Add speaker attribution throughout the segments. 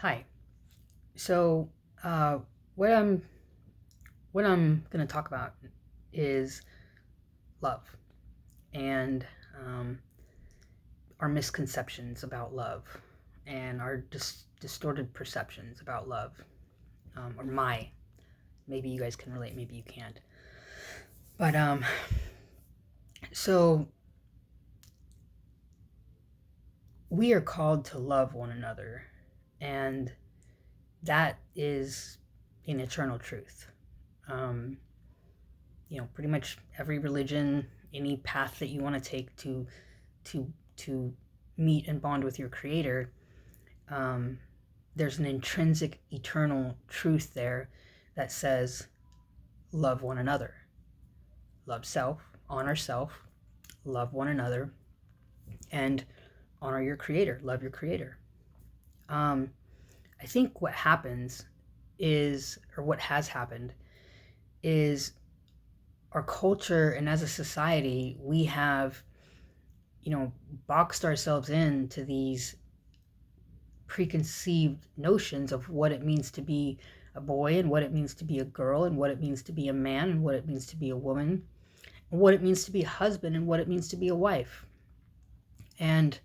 Speaker 1: Hi. So, uh, what I'm what I'm gonna talk about is love and um, our misconceptions about love and our distorted perceptions about love, or my. Maybe you guys can relate. Maybe you can't. But so we are called to love one another, and that is an eternal truth. Um, Pretty much every religion, any path that you want to take to meet and bond with your creator, um, there's an intrinsic eternal truth there that says love one another, love self, honor self, love one another, and honor your creator, love your creator. um, I think what happens is, or what has happened is, our culture and as a society we have, boxed ourselves into these preconceived notions of what it means to be a boy and what it means to be a girl and what it means to be a man and what it means to be a woman and what it means to be a husband and what it means to be a wife. And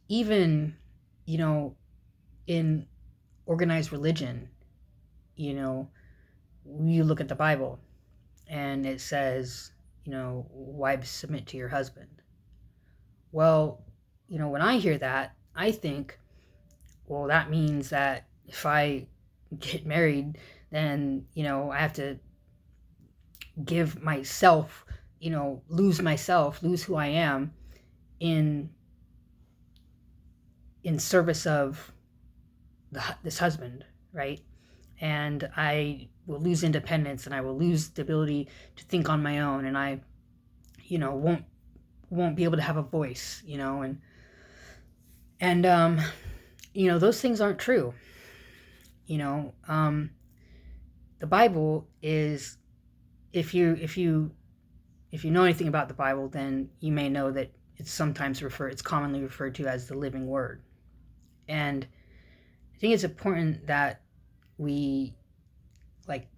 Speaker 1: even, you know, in organized religion, you know, you look at the Bible and it says, wives submit to your husband. Well, when I hear that, I think, well, that means that if I get married, then, I have to give myself, lose myself, lose who I am in service of this husband, right? And I will lose independence and I will lose the ability to think on my own, and I, won't be able to have a voice, and those things aren't true. You know, um, the Bible is, if you know anything about the Bible, then you may know that it's commonly referred to as the living word. And I think it's important that we, like,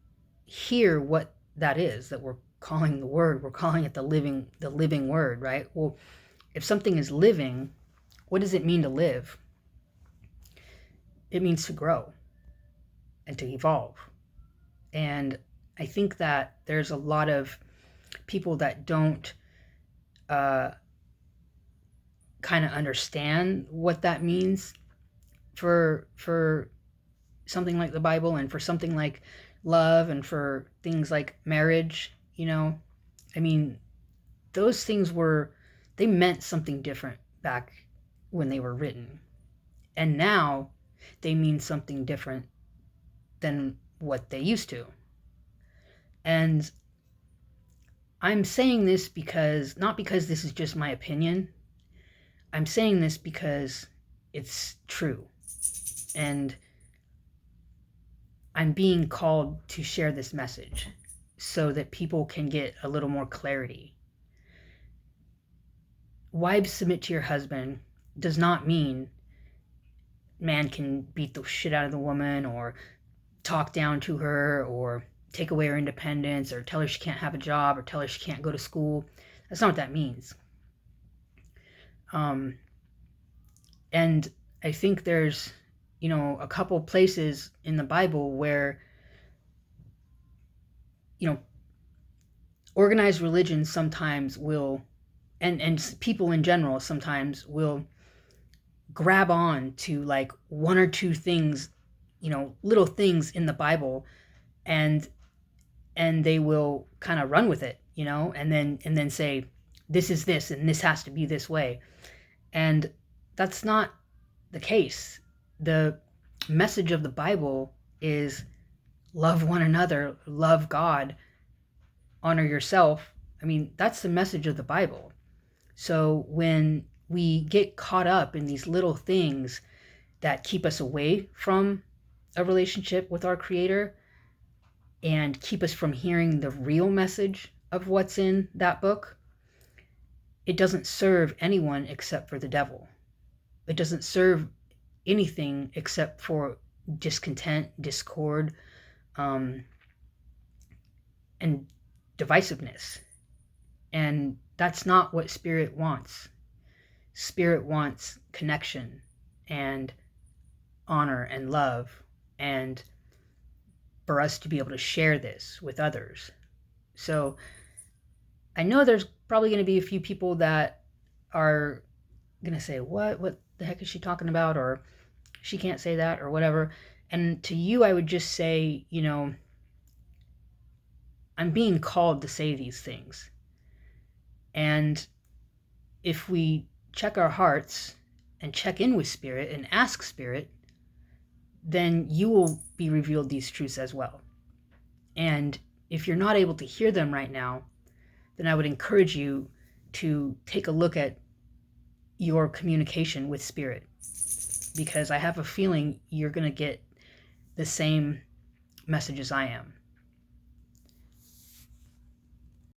Speaker 1: hear what that is that we're calling the word. We're calling it the living word, right? Well, if something is living, what does it mean to live? It means to grow and to evolve. And I think that there's a lot of people that don't uh, kind of understand what that means for something like the Bible and for something like love and for things like marriage. I mean, those things they meant something different back when they were written, and now they mean something different than what they used to. And I'm saying this because, not because this is just my opinion, I'm saying this because it's true. And I'm being called to share this message so that people can get a little more clarity. Wives submit to your husband does not mean man can beat the shit out of the woman or talk down to her or take away her independence or tell her she can't have a job or tell her she can't go to school. That's not what that means. Um, and I think there's, a couple places in the Bible where, you know, organized religion sometimes will, and people in general sometimes will grab on to like one or two things, little things in the Bible, and they will kind of run with it, and then say this is this and this has to be this way. And that's not the case. The message of the Bible is love one another, love God, honor yourself. I mean, that's the message of the Bible. So when we get caught up in these little things that keep us away from a relationship with our creator and keep us from hearing the real message of what's in that book, it doesn't serve anyone except for the devil. It doesn't serve anything except for discontent, discord, um, and divisiveness. And that's not what Spirit wants. Spirit wants connection and honor and love, and for us to be able to share this with others. So I know there's probably going to be a few people that are going to say, what the heck is she talking about? Or she can't say that, or whatever. And to you, I would just say, I'm being called to say these things. And if we check our hearts and check in with Spirit and ask Spirit, then you will be revealed these truths as well. And if you're not able to hear them right now, then I would encourage you to take a look at your communication with Spirit, because I have a feeling you're going to get the same message as I am.